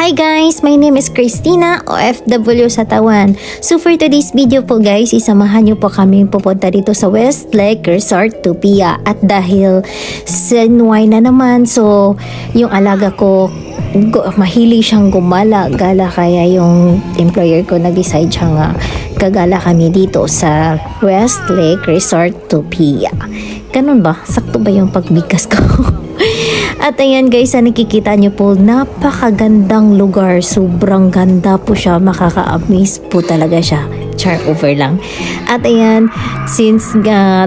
Hi guys! My name is Christina, OFW sa Taiwan. So for today's video po guys, isamahan niyo po kami pupunta dito sa Westlake Resort Tupia. At dahil Senway na naman, so yung alaga ko, mahilig siyang gumala-gala, kaya yung employer ko nag-decide siya nga gagala kami dito sa Westlake Resort Tupia. Ganun ba? Sakto ba yung pagbigkas ko? At ayan guys, nakikita nyo po, napakagandang lugar. Sobrang ganda po siya. Makaka-amaze po talaga siya. Char over lang. At ayan, since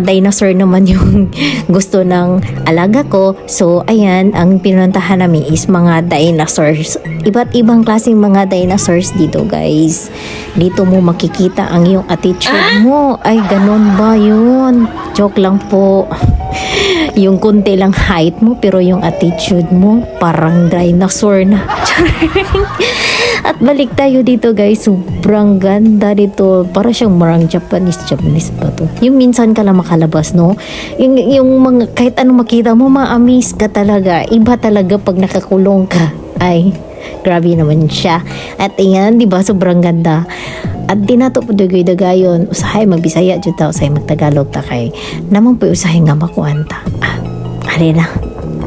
dinosaur naman yung gusto ng alaga ko, so ayan, ang pinuntahan namin is mga dinosaurs. Iba't ibang klaseng mga dinosaurs dito guys. Dito mo makikita ang iyong attitude mo. Ay, ganun ba yun? Joke lang po. Yung konti lang height mo, pero yung attitude mo parang dinosaur na. At balik tayo dito guys, sobrang ganda dito. Para siyang marang Japanese pa to. Yung minsan ka lang makalabas, no? Yung mga, kahit ano makita mo, ma-amaze ka talaga. Iba talaga pag nakakulong ka. Ay, grabe naman siya. At ayan, di ba, sobrang ganda. At dinato po dagay-dagayon, usahay magbisaya jud ta, usahay magtagalog ta kay naman po usahay nga makuan ta. Alina,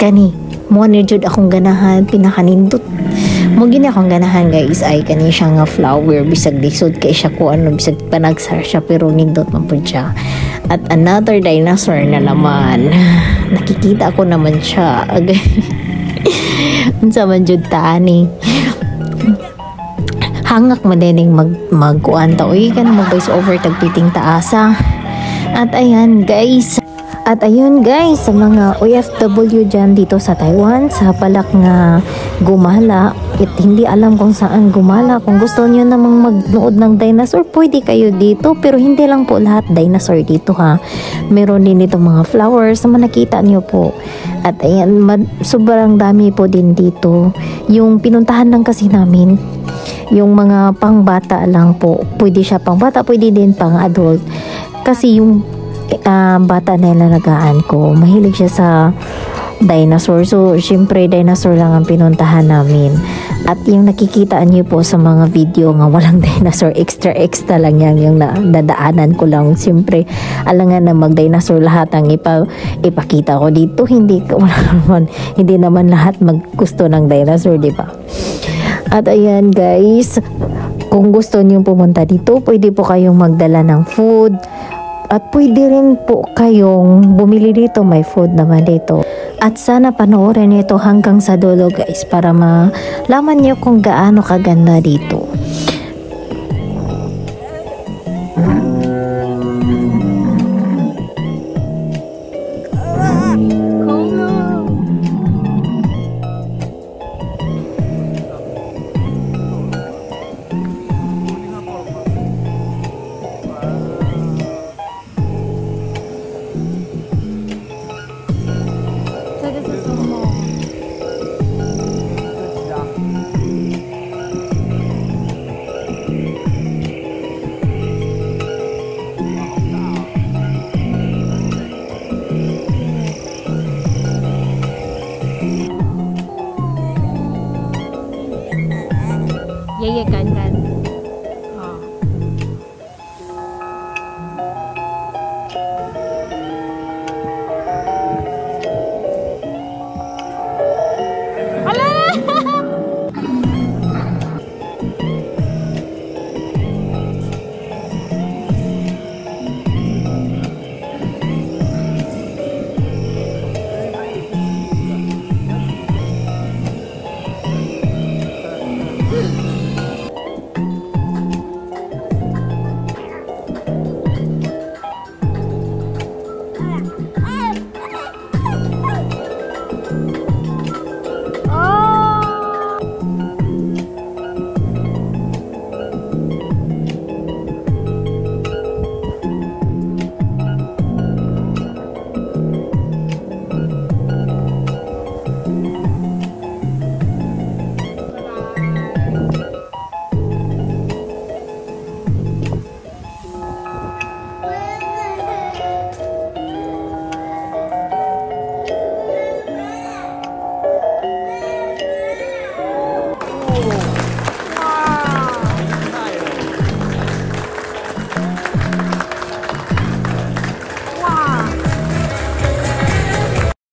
kani mo ni jud akong ganahan, pinakanindot. Mo gini akong ganahan guys, ay kani siya nga flower, bisag lisod kay siya ko ano, bisag panagsar siya, pero nindot man pud siya. At another dinosaur na naman. Nakikita ko naman siya. Unsa man jud ta ani. Hangak madaling magkuan ta, uy ka na mag-voice over tagpiting taasa. At ayan guys, sa mga OFW dyan dito sa Taiwan, sa palak nga gumala, at hindi alam kung saan gumala. Kung gusto niyo namang magnood ng dinosaur, pwede kayo dito, pero hindi lang po lahat dinosaur dito ha. Meron din dito mga flowers na nakita niyo po. At ayan, sobrang dami po din dito. Yung pinuntahan lang kasi namin, yung mga pangbata lang po. Pwede siya pangbata, pwede din pang adult. Kasi yung bata na ilalagaan ko, mahilig siya sa dinosaur. So, syempre, dinosaur lang ang pinuntahan namin. At yung nakikita niyo po sa mga video nga walang dinosaur, extra lang yan, yung nadaanan ko lang. Syempre, alangan na mag-dinosaur lahat ang ipakita ko dito. Hindi naman lahat maggusto ng dinosaur, di ba? At ayan guys, kung gusto niyo pumunta dito, pwede po kayong magdala ng food. At pwede rin po kayong bumili dito, may food naman dito. At sana panoorin ito hanggang sa dulo guys, para malaman niyo kung gaano kaganda dito. Kan